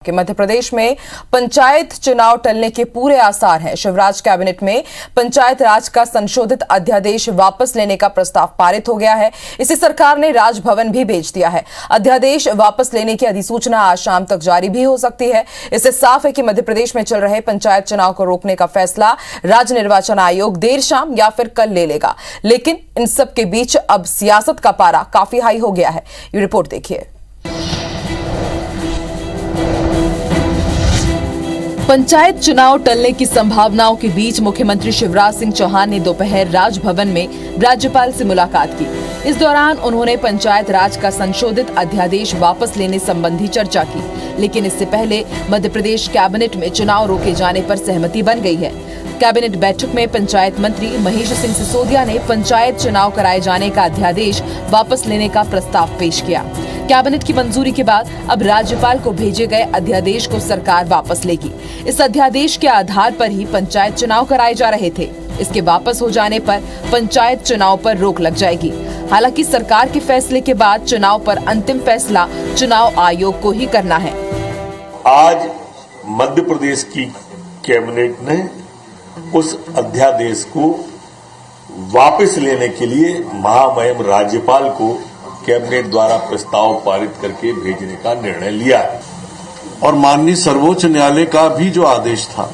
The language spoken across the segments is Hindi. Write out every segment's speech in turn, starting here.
कि मध्य प्रदेश में पंचायत चुनाव टलने के पूरे आसार हैं। शिवराज कैबिनेट में पंचायत राज का संशोधित अध्यादेश वापस लेने का प्रस्ताव पारित हो गया है। इसे सरकार ने राजभवन भी भेज दिया है। अध्यादेश वापस लेने की अधिसूचना आज शाम तक जारी भी हो सकती है। इससे साफ है कि मध्य प्रदेश में चल रहे पंचायत चुनाव को रोकने का फैसला राज्य निर्वाचन आयोग देर शाम या फिर कल ले लेगा। लेकिन इन सब के बीच अब सियासत का पारा काफी हाई हो गया है। ये रिपोर्ट देखिए। पंचायत चुनाव टलने की संभावनाओं के बीच मुख्यमंत्री शिवराज सिंह चौहान ने दोपहर राजभवन में राज्यपाल से मुलाकात की। इस दौरान उन्होंने पंचायत राज का संशोधित अध्यादेश वापस लेने संबंधी चर्चा की, लेकिन इससे पहले मध्य प्रदेश कैबिनेट में चुनाव रोके जाने पर सहमति बन गई है। कैबिनेट बैठक में पंचायत मंत्री महेश सिंह सिसोदिया ने पंचायत चुनाव कराए जाने का अध्यादेश वापस लेने का प्रस्ताव पेश किया। कैबिनेट की मंजूरी के बाद अब राज्यपाल को भेजे गए अध्यादेश को सरकार वापस लेगी। इस अध्यादेश के आधार पर ही पंचायत चुनाव कराए जा रहे थे। इसके वापस हो जाने पर पंचायत चुनाव पर रोक लग जाएगी। हालांकि सरकार के फैसले के बाद चुनाव पर अंतिम फैसला चुनाव आयोग को ही करना है। आज मध्य प्रदेश की कैबिनेट ने उस अध्यादेश को वापस लेने के लिए महामहिम राज्यपाल को कैबिनेट द्वारा प्रस्ताव पारित करके भेजने का निर्णय लिया है। और माननीय सर्वोच्च न्यायालय का भी जो आदेश था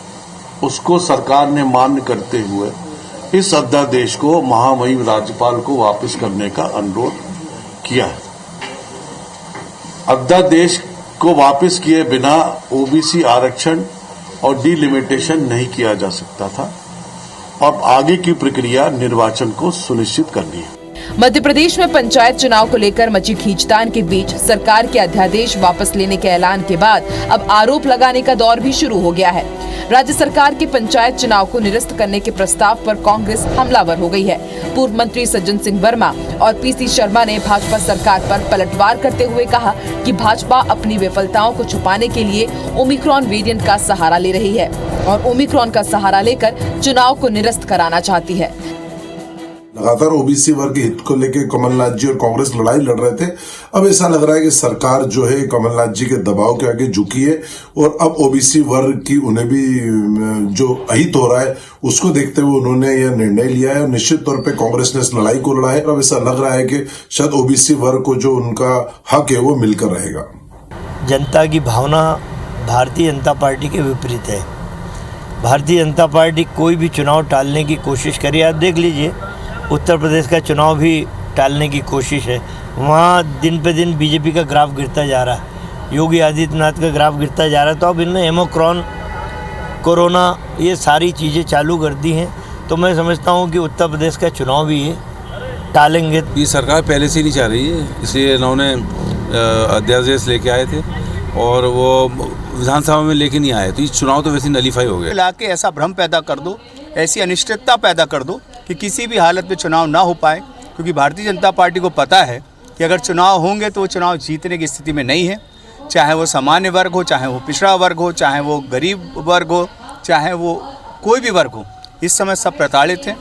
उसको सरकार ने मान्य करते हुए इस अध्यादेश को महामहिम राज्यपाल को वापस करने का अनुरोध किया है। अध्यादेश को वापस किए बिना ओबीसी आरक्षण और डिलिमिटेशन नहीं किया जा सकता था। अब आगे की प्रक्रिया निर्वाचन को सुनिश्चित करनी है। मध्य प्रदेश में पंचायत चुनाव को लेकर मची खींचतान के बीच सरकार के अध्यादेश वापस लेने के ऐलान के बाद अब आरोप लगाने का दौर भी शुरू हो गया है। राज्य सरकार के पंचायत चुनाव को निरस्त करने के प्रस्ताव पर कांग्रेस हमलावर हो गई है। पूर्व मंत्री सज्जन सिंह वर्मा और पीसी शर्मा ने भाजपा सरकार पर पलटवार करते हुए कहा कि भाजपा अपनी विफलताओं को छुपाने के लिए ओमिक्रॉन वेरिएंट का सहारा ले रही है और ओमिक्रॉन का सहारा लेकर चुनाव को निरस्त कराना चाहती है। लगातार ओबीसी वर्ग के हित को लेकर कमलनाथ जी और कांग्रेस लड़ाई लड़ रहे थे। अब ऐसा लग रहा है कि सरकार जो है कमलनाथ जी के दबाव के आगे झुकी है और अब ओबीसी वर्ग की उन्हें भी जो अहित हो रहा है उसको देखते हुए उन्होंने यह निर्णय लिया है। और निश्चित तौर पे कांग्रेस ने इस लड़ाई को लड़ा है। अब ऐसा लग रहा है कि शायद ओबीसी वर्ग को जो उनका हक है वो मिलकर रहेगा। जनता की भावना भारतीय जनता पार्टी के विपरीत है। भारतीय जनता पार्टी कोई भी चुनाव टालने की कोशिश करे। आप देख लीजिए, उत्तर प्रदेश का चुनाव भी टालने की कोशिश है। वहाँ दिन पे दिन बीजेपी का ग्राफ गिरता जा रहा है, योगी आदित्यनाथ का ग्राफ गिरता जा रहा है। तो अब इन्होंने ओमिक्रॉन, कोरोना, ये सारी चीज़ें चालू कर दी हैं। तो मैं समझता हूँ कि उत्तर प्रदेश का चुनाव भी ये टालेंगे। ये सरकार पहले से नहीं चाह रही है, इसलिए इन्होंने अध्यादेश लेके आए थे और वो विधानसभा में लेके नहीं आए। तो ये चुनाव तो वैसे नलीफाई हो गया। लाके ऐसा भ्रम पैदा कर दो, ऐसी अनिश्चितता पैदा कर दो कि किसी भी हालत में चुनाव ना हो पाए। क्योंकि भारतीय जनता पार्टी को पता है कि अगर चुनाव होंगे तो वो चुनाव जीतने की स्थिति में नहीं है। चाहे वो सामान्य वर्ग हो, चाहे वो पिछड़ा वर्ग हो, चाहे वो गरीब वर्ग हो, चाहे वो कोई भी वर्ग हो, इस समय सब प्रताड़ित हैं।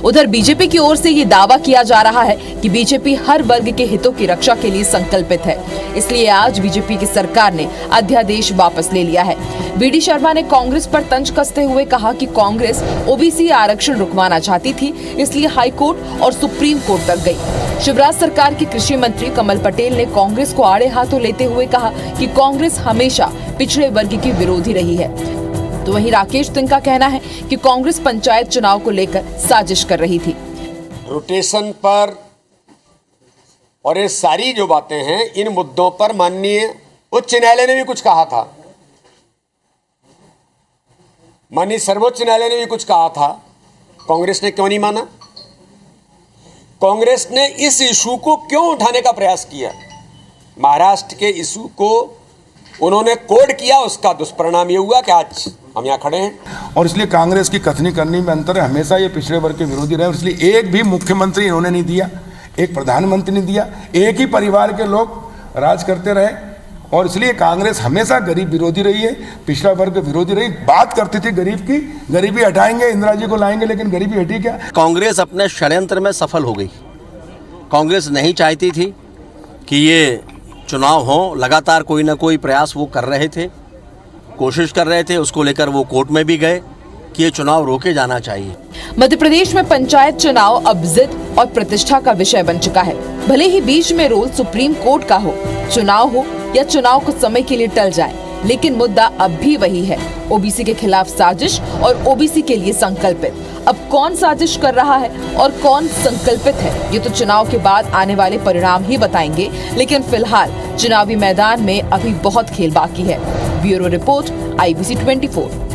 उधर बीजेपी की ओर से ये दावा किया जा रहा है कि बीजेपी हर वर्ग के हितों की रक्षा के लिए संकल्पित है। इसलिए आज बीजेपी की सरकार ने अध्यादेश वापस ले लिया है। वीडी शर्मा ने कांग्रेस पर तंज कसते हुए कहा कि कांग्रेस ओबीसी आरक्षण रुकवाना चाहती थी, इसलिए हाईकोर्ट और सुप्रीम कोर्ट तक गई। शिवराज सरकार के कृषि मंत्री कमल पटेल ने कांग्रेस को आड़े हाथों लेते हुए कहा कि कांग्रेस हमेशा पिछड़े वर्ग की विरोधी रही है। तो वहीं राकेश सिंह का कहना है कि कांग्रेस पंचायत चुनाव को लेकर साजिश कर रही थी। रोटेशन पर और ये सारी जो बातें हैं, इन मुद्दों पर माननीय उच्च न्यायालय ने भी कुछ कहा था, माननीय सर्वोच्च न्यायालय ने भी कुछ कहा था। कांग्रेस ने क्यों नहीं माना? कांग्रेस ने इस इशू को क्यों उठाने का प्रयास किया? महाराष्ट्र के इशू को उन्होंने कोड किया, उसका दुष्परिणाम ये हुआ कि आज हम यहाँ खड़े हैं। और इसलिए कांग्रेस की कथनी करनी में अंतर है। हमेशा ये पिछड़े वर्ग के विरोधी रहे और इसलिए एक भी मुख्यमंत्री इन्होंने नहीं दिया, एक प्रधानमंत्री नहीं दिया, एक ही परिवार के लोग राज करते रहे। और इसलिए कांग्रेस हमेशा गरीब विरोधी रही है, पिछड़ा वर्ग विरोधी रही। बात करती थी गरीब की, गरीबी हटाएंगे, इंदिरा जी को लाएंगे, लेकिन गरीबी हटी क्या? कांग्रेस अपने षड्यंत्र में सफल हो गई। कांग्रेस नहीं चाहती थी कि ये चुनाव हो, लगातार कोई ना कोई प्रयास वो कर रहे थे। कोशिश कर रहे थे, उसको लेकर वो कोर्ट में भी गए कि ये चुनाव रोके जाना चाहिए। मध्य प्रदेश में पंचायत चुनाव अब जिद और प्रतिष्ठा का विषय बन चुका है। भले ही बीच में रोल सुप्रीम कोर्ट का हो, चुनाव हो या चुनाव कुछ समय के लिए टल जाए, लेकिन मुद्दा अब भी वही है, ओबीसी के खिलाफ साजिश और ओबीसी के लिए संकल्पित। अब कौन साजिश कर रहा है और कौन संकल्पित है, ये तो चुनाव के बाद आने वाले परिणाम ही बताएंगे। लेकिन फिलहाल चुनावी मैदान में अभी बहुत खेल बाकी है। Bureau report, IBC 24।